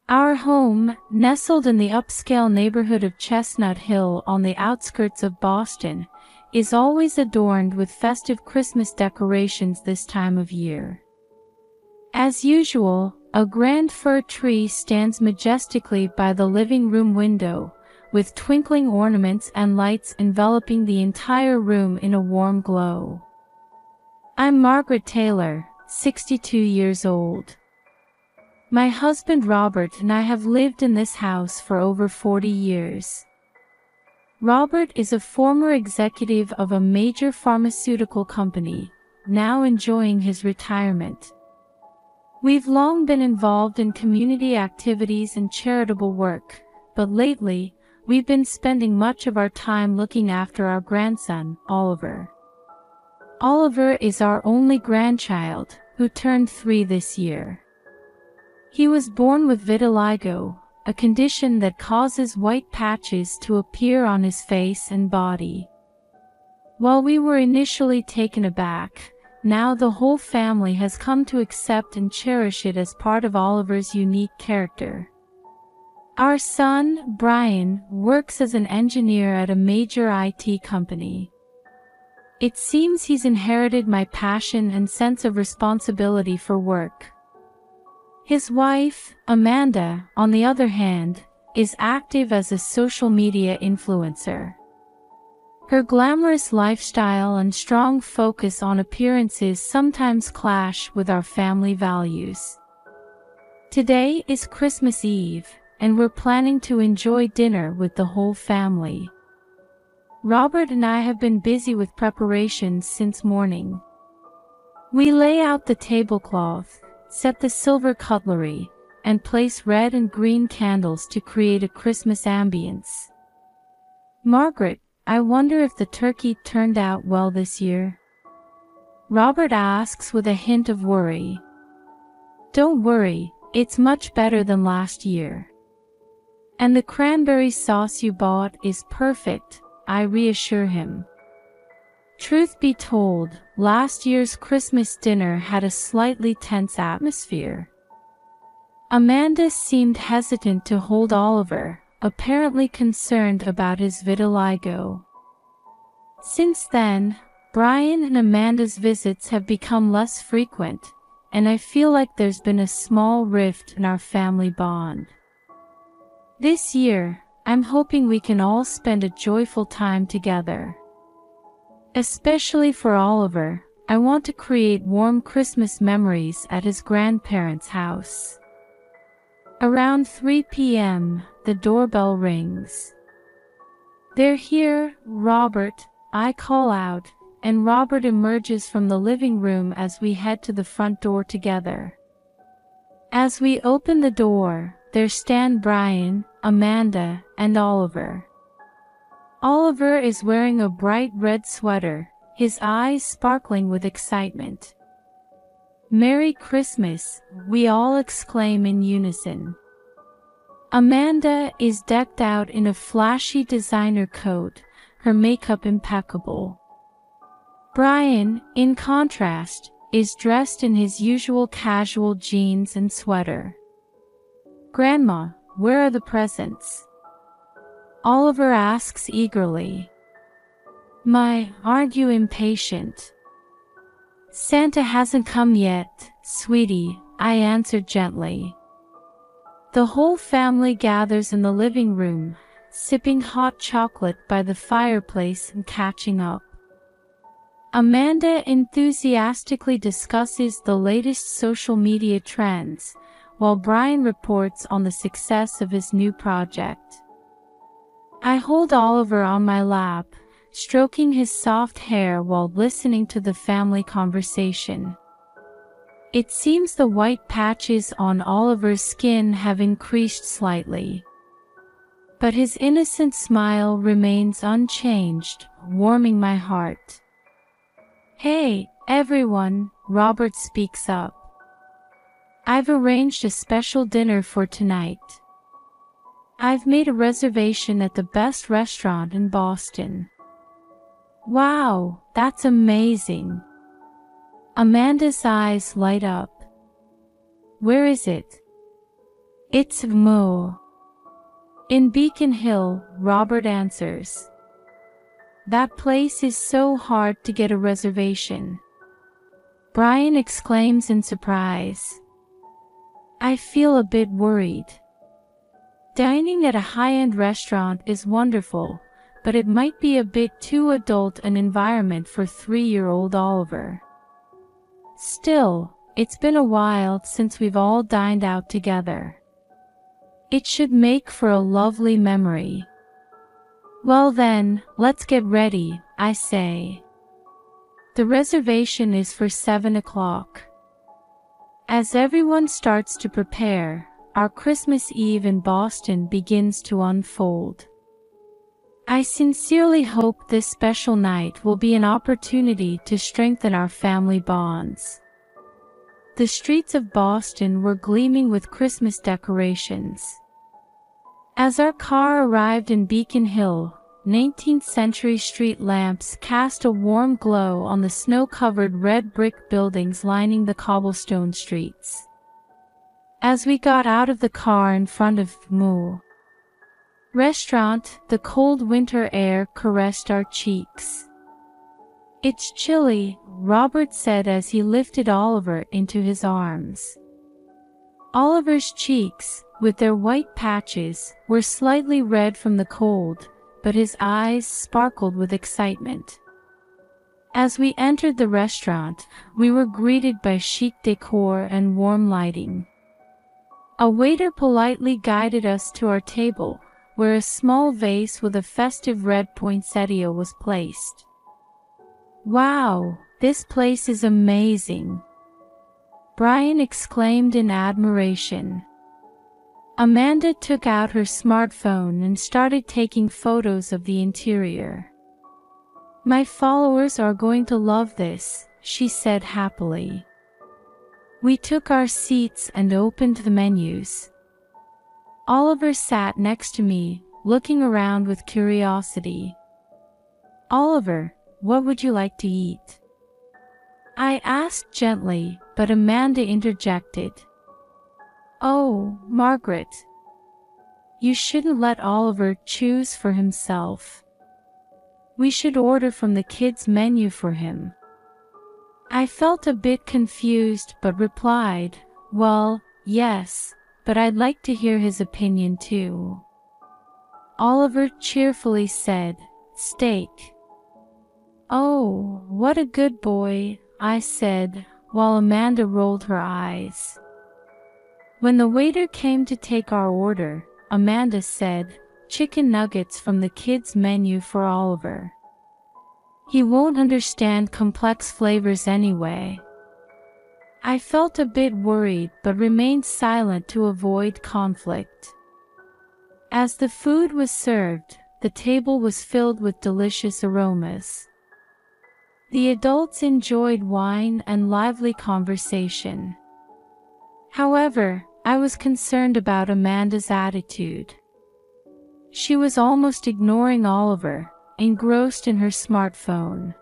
Our home, nestled in the upscale neighborhood of Chestnut Hill on the outskirts of Boston, is always adorned with festive Christmas decorations this time of year. As usual, a grand fir tree stands majestically by the living room window, with twinkling ornaments and lights enveloping the entire room in a warm glow. I'm Margaret Taylor, 62 years old. My husband Robert and I have lived in this house for over 40 years. Robert is a former executive of a major pharmaceutical company, now enjoying his retirement. We've long been involved in community activities and charitable work, but lately, we've been spending much of our time looking after our grandson, Oliver. Oliver is our only grandchild, who turned 3 this year. He was born with vitiligo, a condition that causes white patches to appear on his face and body. While we were initially taken aback, now the whole family has come to accept and cherish it as part of Oliver's unique character. Our son, Brian, works as an engineer at a major IT company. It seems he's inherited my passion and sense of responsibility for work. His wife, Amanda, on the other hand, is active as a social media influencer. Her glamorous lifestyle and strong focus on appearances sometimes clash with our family values. Today is Christmas Eve, and we're planning to enjoy dinner with the whole family. Robert and I have been busy with preparations since morning. We lay out the tablecloth, set the silver cutlery, and place red and green candles to create a Christmas ambience. Margaret, I wonder if the turkey turned out well this year? Robert asks with a hint of worry. Don't worry, it's much better than last year. And the cranberry sauce you bought is perfect, I reassure him. Truth be told, last year's Christmas dinner had a slightly tense atmosphere. Amanda seemed hesitant to hold Oliver, apparently concerned about his vitiligo. Since then, Brian and Amanda's visits have become less frequent, and I feel like there's been a small rift in our family bond. This year, I'm hoping we can all spend a joyful time together. Especially for Oliver, I want to create warm Christmas memories at his grandparents' house. Around 3 p.m., the doorbell rings. They're here, Robert, I call out, and Robert emerges from the living room as we head to the front door together. As we open the door, there stand Brian, Amanda, and Oliver. Oliver is wearing a bright red sweater, his eyes sparkling with excitement. Merry Christmas, we all exclaim in unison. Amanda is decked out in a flashy designer coat, her makeup impeccable. Brian, in contrast, is dressed in his usual casual jeans and sweater. Grandma, where are the presents? Oliver asks eagerly. Aren't you impatient? Santa hasn't come yet, sweetie, I answered gently. The whole family gathers in the living room, sipping hot chocolate by the fireplace and catching up. Amanda enthusiastically discusses the latest social media trends, while Brian reports on the success of his new project. I hold Oliver on my lap, stroking his soft hair while listening to the family conversation. It seems the white patches on Oliver's skin have increased slightly. But his innocent smile remains unchanged, warming my heart. Hey, everyone, Robert speaks up. I've arranged a special dinner for tonight. I've made a reservation at the best restaurant in Boston. Wow, that's amazing. Amanda's eyes light up. Where is it? It's Mo. In Beacon Hill, Robert answers. That place is so hard to get a reservation. Brian exclaims in surprise. I feel a bit worried. Dining at a high-end restaurant is wonderful, but it might be a bit too adult an environment for 3-year-old Oliver. Still, it's been a while since we've all dined out together. It should make for a lovely memory. Well then, let's get ready, I say. The reservation is for 7 o'clock. As everyone starts to prepare, our Christmas Eve in Boston begins to unfold. I sincerely hope this special night will be an opportunity to strengthen our family bonds. The streets of Boston were gleaming with Christmas decorations. As our car arrived in Beacon Hill, 19th-century street lamps cast a warm glow on the snow-covered red brick buildings lining the cobblestone streets. As we got out of the car in front of Moo Restaurant, the cold winter air caressed our cheeks. It's chilly, Robert said as he lifted Oliver into his arms. Oliver's cheeks, with their white patches, were slightly red from the cold, but his eyes sparkled with excitement. As we entered the restaurant, we were greeted by chic decor and warm lighting. A waiter politely guided us to our table, where a small vase with a festive red poinsettia was placed. Wow, this place is amazing! Brian exclaimed in admiration. Amanda took out her smartphone and started taking photos of the interior. My followers are going to love this, she said happily. We took our seats and opened the menus. Oliver sat next to me, looking around with curiosity. Oliver, what would you like to eat? I asked gently, but Amanda interjected. Oh, Margaret. You shouldn't let Oliver choose for himself. We should order from the kids' menu for him. I felt a bit confused but replied, well, yes, but I'd like to hear his opinion too. Oliver cheerfully said, steak. Oh, what a good boy, I said, while Amanda rolled her eyes. When the waiter came to take our order, Amanda said, chicken nuggets from the kids' menu for Oliver. He won't understand complex flavors anyway. I felt a bit worried but remained silent to avoid conflict. As the food was served, the table was filled with delicious aromas. The adults enjoyed wine and lively conversation. However, I was concerned about Amanda's attitude. She was almost ignoring Oliver, engrossed in her smartphone.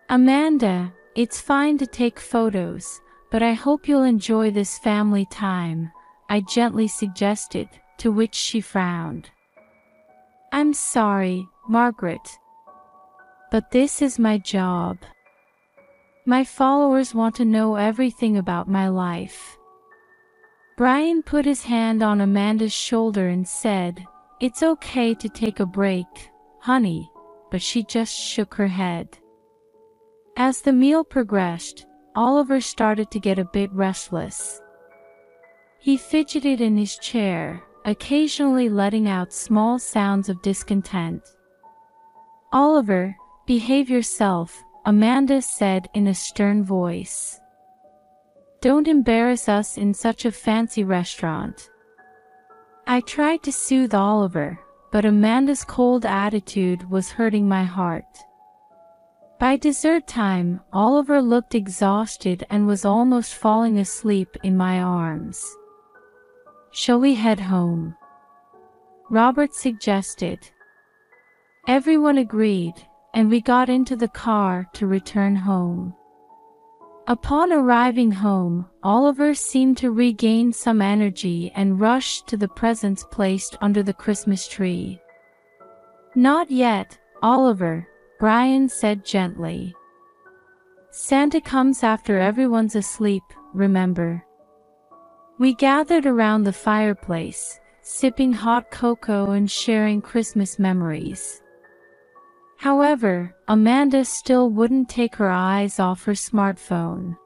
Amanda, it's fine to take photos, but I hope you'll enjoy this family time, I gently suggested, to which she frowned. I'm sorry, Margaret. But this is my job. My followers want to know everything about my life. Brian put his hand on Amanda's shoulder and said, it's okay to take a break, honey, but she just shook her head. As the meal progressed, Oliver started to get a bit restless. He fidgeted in his chair, occasionally letting out small sounds of discontent. Oliver, behave yourself, Amanda said in a stern voice. Don't embarrass us in such a fancy restaurant. I tried to soothe Oliver, but Amanda's cold attitude was hurting my heart. By dessert time, Oliver looked exhausted and was almost falling asleep in my arms. Shall we head home? Robert suggested. Everyone agreed, and we got into the car to return home. Upon arriving home, Oliver seemed to regain some energy and rushed to the presents placed under the Christmas tree. "Not yet, Oliver," Brian said gently. "Santa comes after everyone's asleep, remember?" We gathered around the fireplace, sipping hot cocoa and sharing Christmas memories. However, Amanda still wouldn't take her eyes off her smartphone.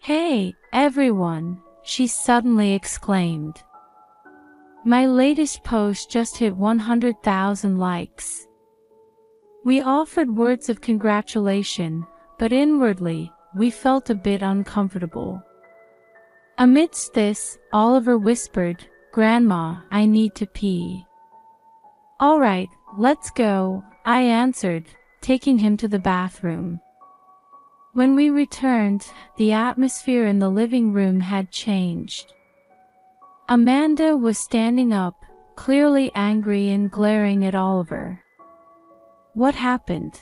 "Hey, everyone," she suddenly exclaimed. "My latest post just hit 100,000 likes." We offered words of congratulation, but inwardly, we felt a bit uncomfortable. Amidst this, Oliver whispered, "Grandma, I need to pee." "All right, let's go," I answered, taking him to the bathroom. When we returned, the atmosphere in the living room had changed. Amanda was standing up, clearly angry and glaring at Oliver. "What happened?"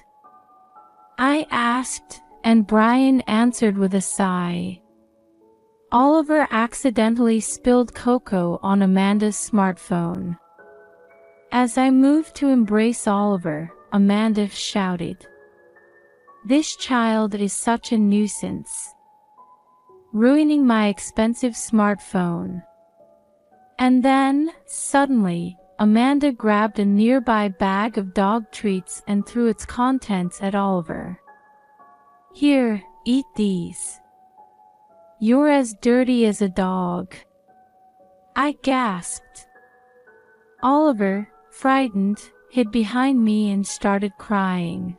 I asked, and Brian answered with a sigh. Oliver accidentally spilled cocoa on Amanda's smartphone. As I moved to embrace Oliver, Amanda shouted, "This child is such a nuisance, ruining my expensive smartphone." And then, suddenly, Amanda grabbed a nearby bag of dog treats and threw its contents at Oliver. "Here, eat these. You're as dirty as a dog." I gasped. Oliver, frightened, hid behind me and started crying.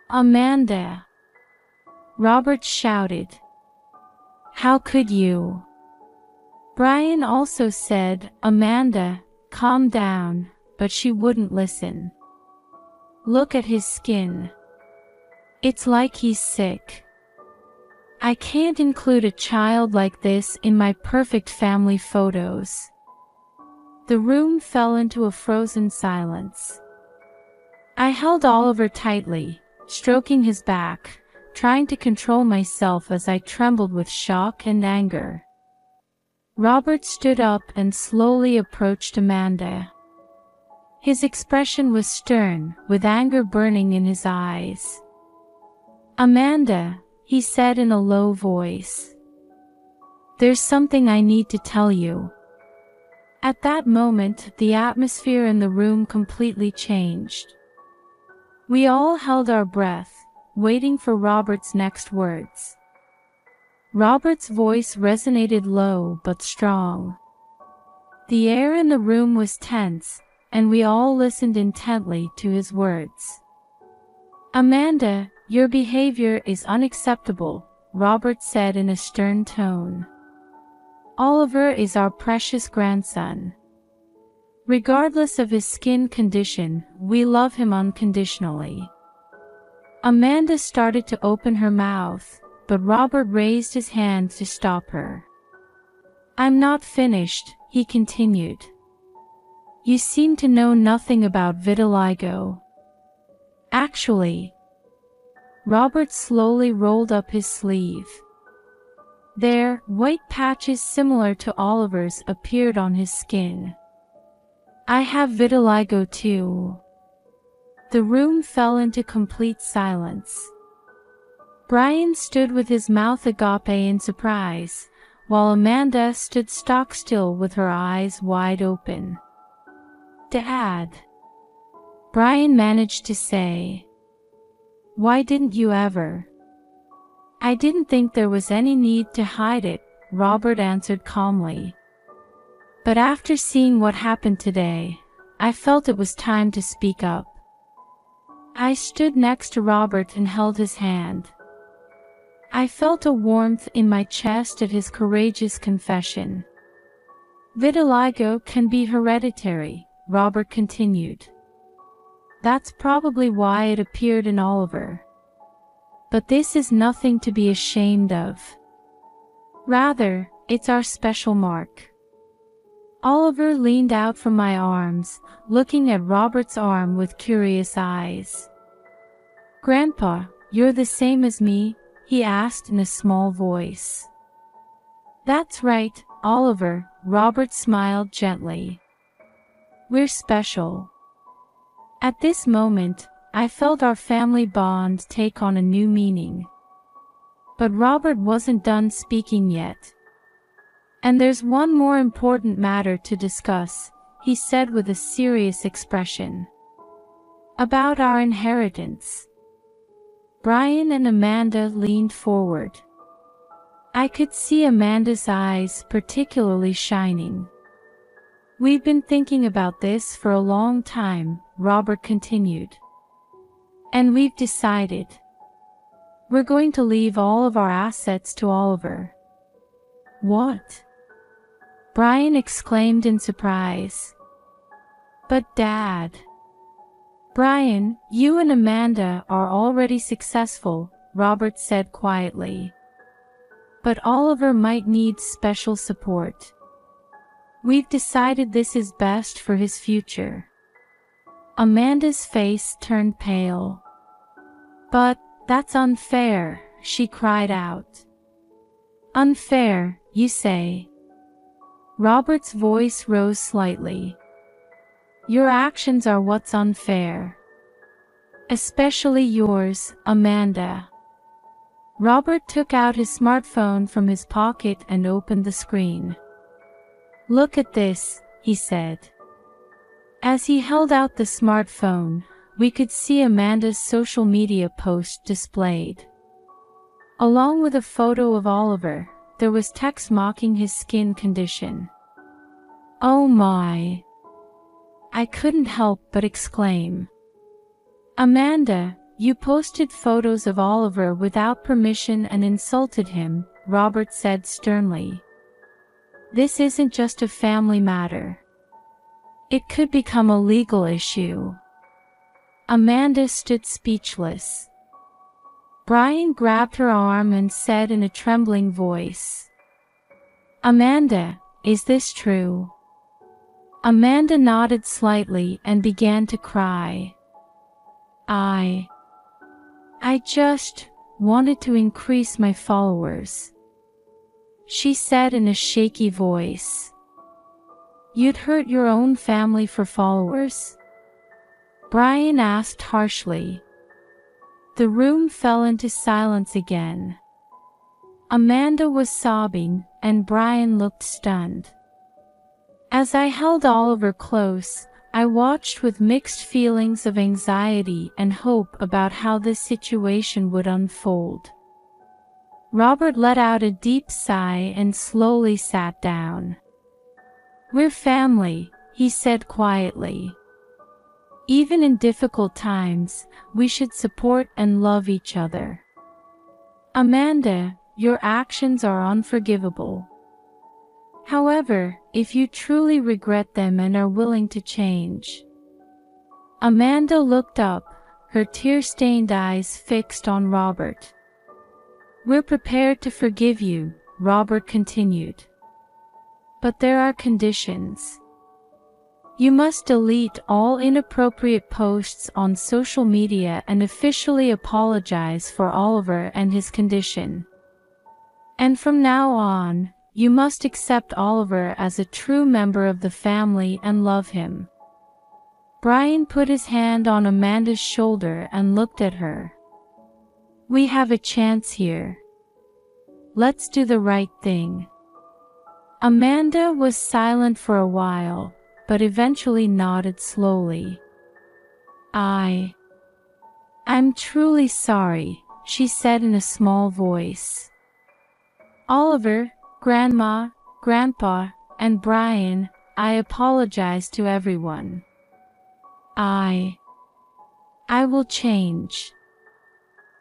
"Amanda!" Robert shouted. "How could you?" Brian also said, "Amanda, calm down," but she wouldn't listen. "Look at his skin. It's like he's sick. I can't include a child like this in my perfect family photos." The room fell into a frozen silence. I held Oliver tightly, stroking his back, trying to control myself as I trembled with shock and anger. Robert stood up and slowly approached Amanda. His expression was stern, with anger burning in his eyes. "Amanda," he said in a low voice, "there's something I need to tell you." At that moment, the atmosphere in the room completely changed. We all held our breath, waiting for Robert's next words. Robert's voice resonated low but strong. The air in the room was tense, and we all listened intently to his words. "Amanda, your behavior is unacceptable," Robert said in a stern tone. "Oliver is our precious grandson. Regardless of his skin condition, we love him unconditionally." Amanda started to open her mouth, but Robert raised his hand to stop her. "I'm not finished," he continued. "You seem to know nothing about vitiligo." "Actually," Robert slowly rolled up his sleeve. There, white patches similar to Oliver's appeared on his skin. "I have vitiligo too." The room fell into complete silence. Brian stood with his mouth agape in surprise, while Amanda stood stock still with her eyes wide open. "Dad," Brian managed to say. "Why didn't you ever?" "I didn't think there was any need to hide it," Robert answered calmly. "But after seeing what happened today, I felt it was time to speak up." I stood next to Robert and held his hand. I felt a warmth in my chest at his courageous confession. "Vitiligo can be hereditary," Robert continued. "That's probably why it appeared in Oliver. But this is nothing to be ashamed of. Rather, it's our special mark." Oliver leaned out from my arms, looking at Robert's arm with curious eyes. "Grandpa, you're the same as me," he asked in a small voice. That's right, Oliver, Robert smiled gently. We're special. At this moment, I felt our family bond take on a new meaning. But Robert wasn't done speaking yet. And there's one more important matter to discuss, he said with a serious expression. About our inheritance. Brian and Amanda leaned forward. I could see Amanda's eyes particularly shining. We've been thinking about this for a long time, Robert continued. And we've decided. We're going to leave all of our assets to Oliver. What? Brian exclaimed in surprise. But Dad. Brian, you and Amanda are already successful, Robert said quietly. But Oliver might need special support. We've decided this is best for his future. Amanda's face turned pale. But that's unfair, she cried out. Unfair, you say? Robert's voice rose slightly. Your actions are what's unfair. Especially yours, Amanda. Robert took out his smartphone from his pocket and opened the screen. Look at this, he said. As he held out the smartphone, we could see Amanda's social media post displayed. Along with a photo of Oliver, there was text mocking his skin condition. Oh my! I couldn't help but exclaim. Amanda, you posted photos of Oliver without permission and insulted him, Robert said sternly. This isn't just a family matter. It could become a legal issue. Amanda stood speechless. Brian grabbed her arm and said in a trembling voice, Amanda, is this true? Amanda nodded slightly and began to cry. I just wanted to increase my followers, she said in a shaky voice. You'd hurt your own family for followers? Brian asked harshly. The room fell into silence again. Amanda was sobbing, and Brian looked stunned. As I held Oliver close, I watched with mixed feelings of anxiety and hope about how this situation would unfold. Robert let out a deep sigh and slowly sat down. We're family, he said quietly. Even in difficult times, we should support and love each other. Amanda, your actions are unforgivable. However, if you truly regret them and are willing to change. Amanda looked up, her tear-stained eyes fixed on Robert. We're prepared to forgive you, Robert continued. But there are conditions. You must delete all inappropriate posts on social media and officially apologize for Oliver and his condition. And from now on, you must accept Oliver as a true member of the family and love him. Brian put his hand on Amanda's shoulder and looked at her. We have a chance here. Let's do the right thing. Amanda was silent for a while, but eventually nodded slowly. I'm truly sorry, she said in a small voice. Oliver, Grandma, Grandpa, and Brian, I apologize to everyone. I will change.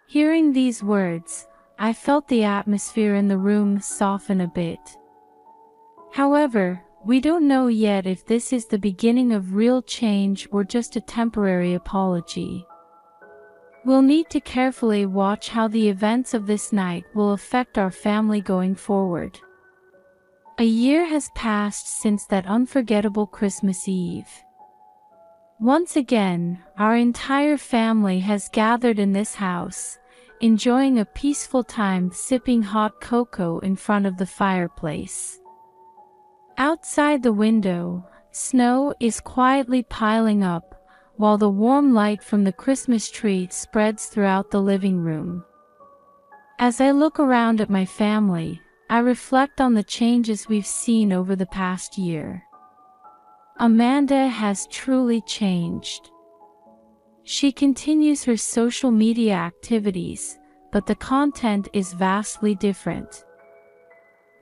Hearing these words, I felt the atmosphere in the room soften a bit. However, we don't know yet if this is the beginning of real change or just a temporary apology. We'll need to carefully watch how the events of this night will affect our family going forward. A year has passed since that unforgettable Christmas Eve. Once again, our entire family has gathered in this house, enjoying a peaceful time sipping hot cocoa in front of the fireplace. Outside the window, snow is quietly piling up, while the warm light from the Christmas tree spreads throughout the living room. As I look around at my family, I reflect on the changes we've seen over the past year. Amanda has truly changed. She continues her social media activities, but the content is vastly different.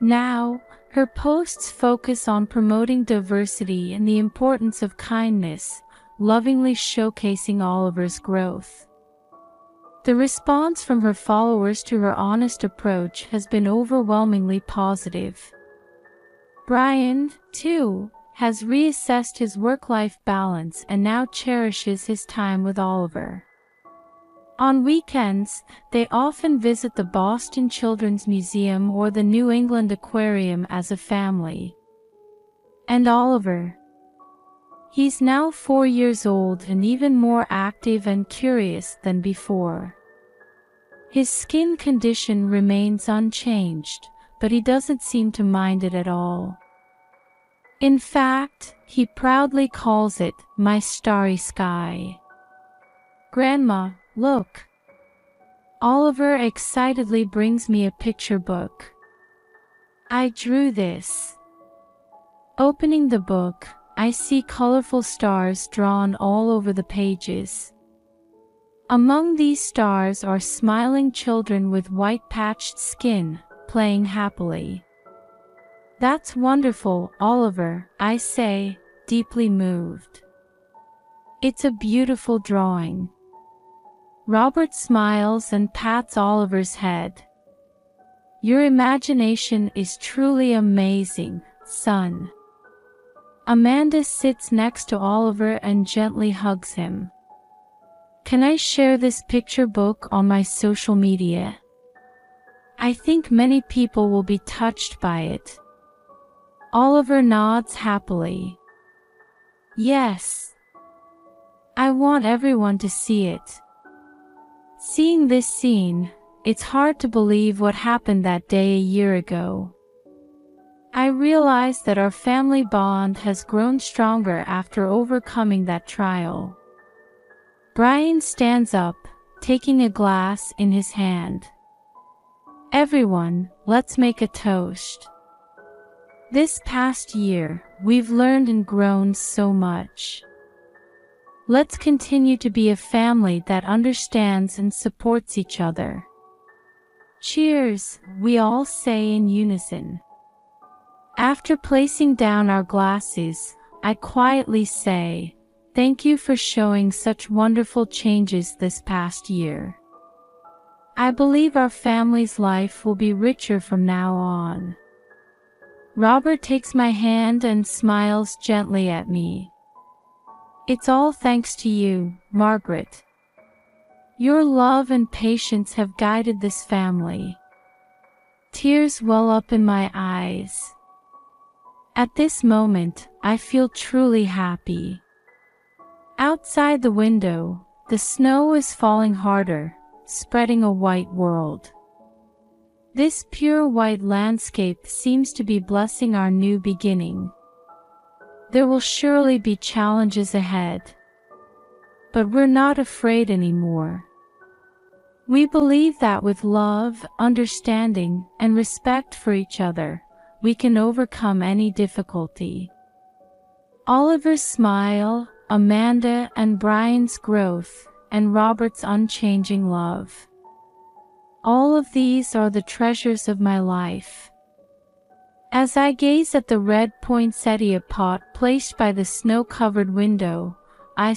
Now, her posts focus on promoting diversity and the importance of kindness, lovingly showcasing Oliver's growth. The response from her followers to her honest approach has been overwhelmingly positive. Brian, too, has reassessed his work-life balance and now cherishes his time with Oliver. On weekends, they often visit the Boston Children's Museum or the New England Aquarium as a family. And Oliver? He's now 4 years old and even more active and curious than before. His skin condition remains unchanged, but he doesn't seem to mind it at all. In fact, he proudly calls it, "my starry sky." "Grandma, look." Oliver excitedly brings me a picture book. "I drew this." Opening the book, I see colorful stars drawn all over the pages. Among these stars are smiling children with white patched skin, playing happily. "That's wonderful, Oliver," I say, deeply moved. "It's a beautiful drawing." Robert smiles and pats Oliver's head. "Your imagination is truly amazing, son." Amanda sits next to Oliver and gently hugs him. "Can I share this picture book on my social media? I think many people will be touched by it." Oliver nods happily. "Yes. I want everyone to see it." Seeing this scene, it's hard to believe what happened that day a year ago. I realize that our family bond has grown stronger after overcoming that trial. Brian stands up, taking a glass in his hand. "Everyone, let's make a toast. This past year, we've learned and grown so much. Let's continue to be a family that understands and supports each other." "Cheers," we all say in unison. After placing down our glasses, I quietly say, "Thank you for showing such wonderful changes this past year. I believe our family's life will be richer from now on." Robert takes my hand and smiles gently at me. "It's all thanks to you, Margaret. Your love and patience have guided this family." Tears well up in my eyes. At this moment, I feel truly happy. Outside the window, the snow is falling harder, spreading a white world. This pure white landscape seems to be blessing our new beginning. There will surely be challenges ahead. But we're not afraid anymore. We believe that with love, understanding, and respect for each other, we can overcome any difficulty. Oliver's smile, Amanda and Brian's growth, and Robert's unchanging love. All of these are the treasures of my life. As I gaze at the red poinsettia pot placed by the snow-covered window, I